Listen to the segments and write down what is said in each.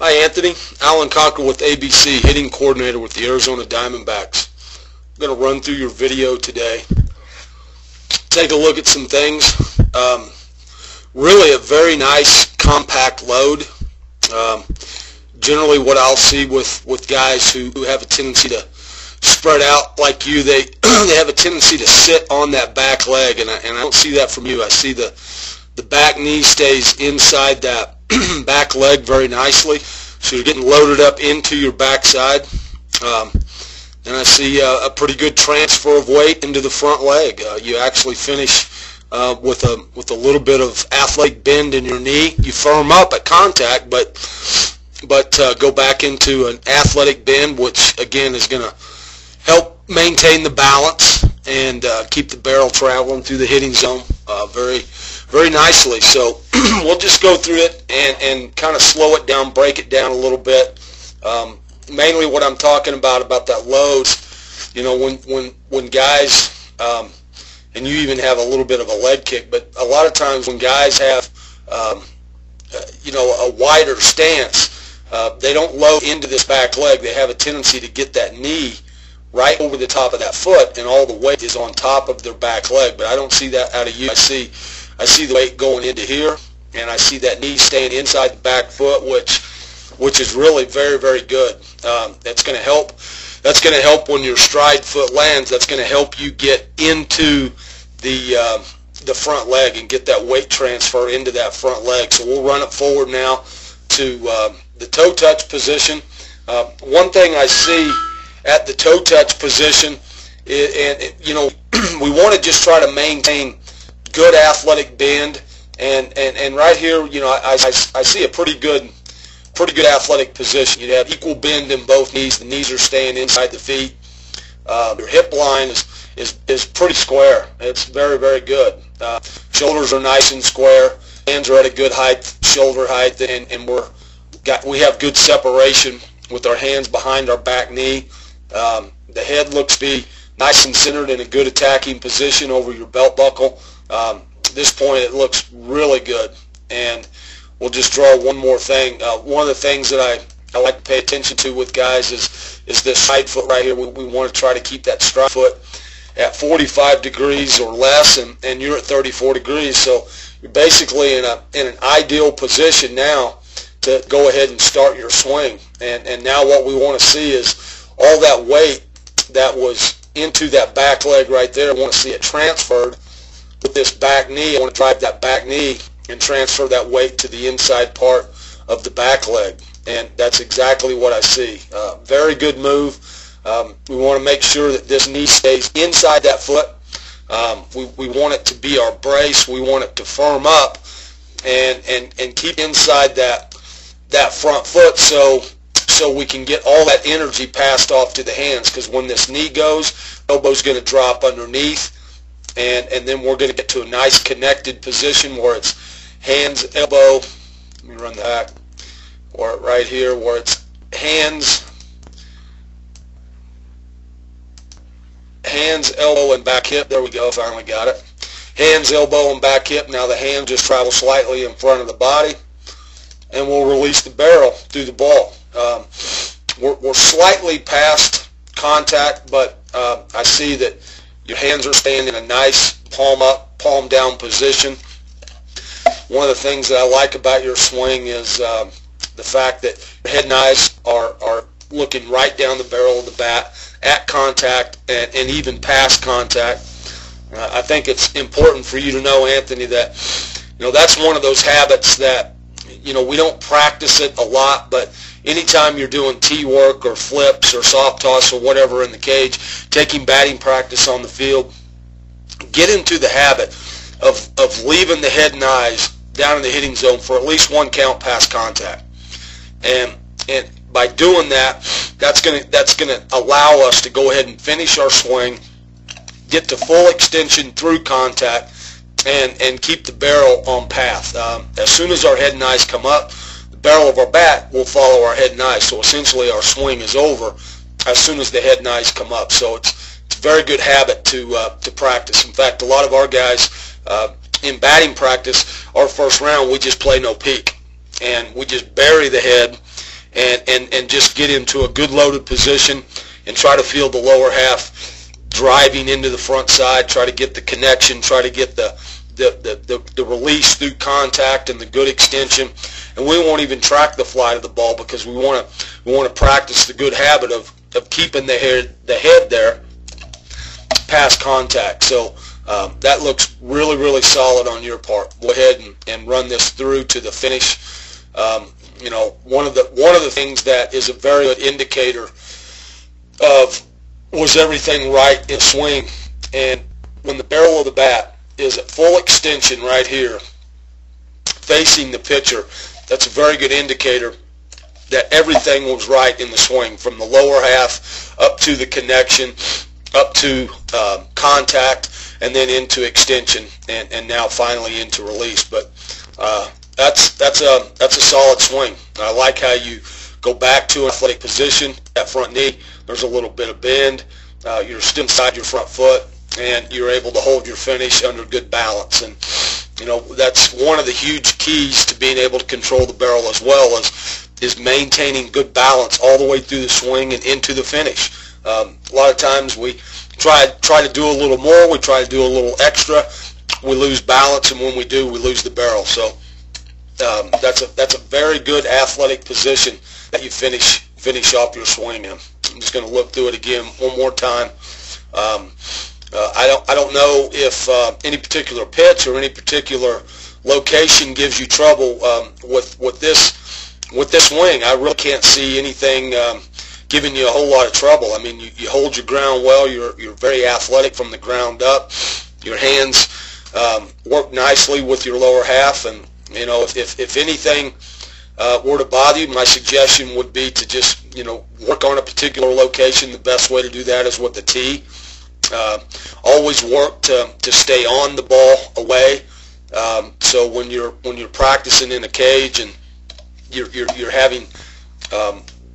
Hi Anthony, Alan Cocker with ABC, hitting coordinator with the Arizona Diamondbacks. I'm going to run through your video today. Take a look at some things. Really a very nice compact load. Generally what I'll see with guys who have a tendency to spread out like you, they have a tendency to sit on that back leg, and I don't see that from you. I see the back knee stays inside that back leg very nicely, so you're getting loaded up into your backside, and I see a pretty good transfer of weight into the front leg. You actually finish with a little bit of athletic bend in your knee. You firm up at contact, but go back into an athletic bend, which again is going to help maintain the balance and keep the barrel traveling through the hitting zone very nicely. So we'll just go through it and kind of slow it down, break it down a little bit. Mainly what I'm talking about that load, you know, when guys, and you even have a little bit of a leg kick, but a lot of times when guys have, you know, a wider stance, they don't load into this back leg. They have a tendency to get that knee right over the top of that foot, and all the weight is on top of their back leg. But I don't see that out of you. I see the weight going into here, and I see that knee staying inside the back foot, which is really very good. That's going to help. That's going to help when your stride foot lands. That's going to help you get into the front leg and get that weight transfer into that front leg. So we'll run it forward now to the toe touch position. One thing I see at the toe touch position, and you know, we want to just try to maintain good athletic bend, and right here, you know, I see a pretty good athletic position. You have equal bend in both knees. The knees are staying inside the feet. Your hip line is pretty square. It's very good. Shoulders are nice and square. Hands are at a good height, shoulder height, and we have good separation with our hands behind our back knee. The head looks to be nice and centered in a good attacking position over your belt buckle. At this point it looks really good, and we'll just draw one more thing. One of the things that I like to pay attention to with guys is this side foot right here. We want to try to keep that stride foot at 45 degrees or less, and you're at 34 degrees, so you're basically in an ideal position now to go ahead and start your swing. And now what we want to see is all that weight that was into that back leg right there. I want to see it transferred with this back knee. I want to drive that back knee and transfer that weight to the inside part of the back leg, and that's exactly what I see. Very good move. We want to make sure that this knee stays inside that foot. We want it to be our brace. We want it to firm up and keep inside that front foot, so we can get all that energy passed off to the hands, because when this knee goes, elbow's going to drop underneath, and then we're going to get to a nice connected position where it's hands, elbow. Let me run that back. Or right here where it's hands, elbow, and back hip. There we go, finally got it. Hands, elbow, and back hip. Now the hands just travel slightly in front of the body, and we'll release the barrel through the ball. We're slightly past contact, but I see that your hands are staying in a nice palm up, palm down position. One of the things that I like about your swing is the fact that your head and eyes are looking right down the barrel of the bat at contact and even past contact. I think it's important for you to know, Anthony, that, you know, that's one of those habits that, you know, we don't practice it a lot, but anytime you're doing tee work or flips or soft toss or whatever in the cage, taking batting practice on the field, get into the habit of leaving the head and eyes down in the hitting zone for at least one count past contact. And by doing that, that's gonna allow us to go ahead and finish our swing, get to full extension through contact, and keep the barrel on path. As soon as our head and eyes come up, the barrel of our bat will follow our head and eyes. So essentially our swing is over as soon as the head and eyes come up. So it's a very good habit to practice. In fact, a lot of our guys in batting practice, our first round, we just play no peek, and we just bury the head and just get into a good loaded position and try to feel the lower half driving into the front side, try to get the connection, try to get the release through contact and the good extension. And we won't even track the flight of the ball because we want to practice the good habit of keeping the head there past contact. So that looks really, really solid on your part. Go ahead and run this through to the finish. You know, one of the things that is a very good indicator of was everything right in swing, and when the barrel of the bat is at full extension right here facing the pitcher, that's a very good indicator that everything was right in the swing, from the lower half up to the connection, up to contact, and then into extension, and now finally into release. But that's a solid swing. I like how you go back to an athletic position. That front knee, there's a little bit of bend. You're still inside your front foot, and you're able to hold your finish under good balance. And you know, that's one of the huge keys to being able to control the barrel as well, is maintaining good balance all the way through the swing and into the finish. A lot of times we try to do a little more, we try to do a little extra, we lose balance, and when we do, we lose the barrel. So that's a very good athletic position that you finish off your swing in. I'm just going to look through it again one more time. I don't know if any particular pitch or any particular location gives you trouble with this swing. I really can't see anything giving you a whole lot of trouble. I mean, you hold your ground well. You're very athletic from the ground up. Your hands work nicely with your lower half, and you know, if anything were to bother you, my suggestion would be to just, you know, work on a particular location. The best way to do that is with the tee. Always work to stay on the ball away. So when you're practicing in a cage and you're having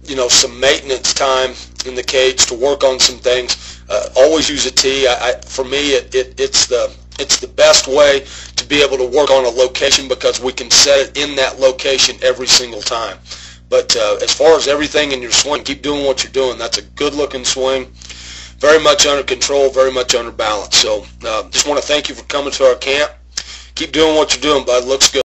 you know, some maintenance time in the cage to work on some things, always use a tee. For me, it's the best way to be able to work on a location, because we can set it in that location every single time. But as far as everything in your swing, keep doing what you're doing. That's a good-looking swing, very much under control, very much under balance. So just want to thank you for coming to our camp. Keep doing what you're doing, bud. Looks good.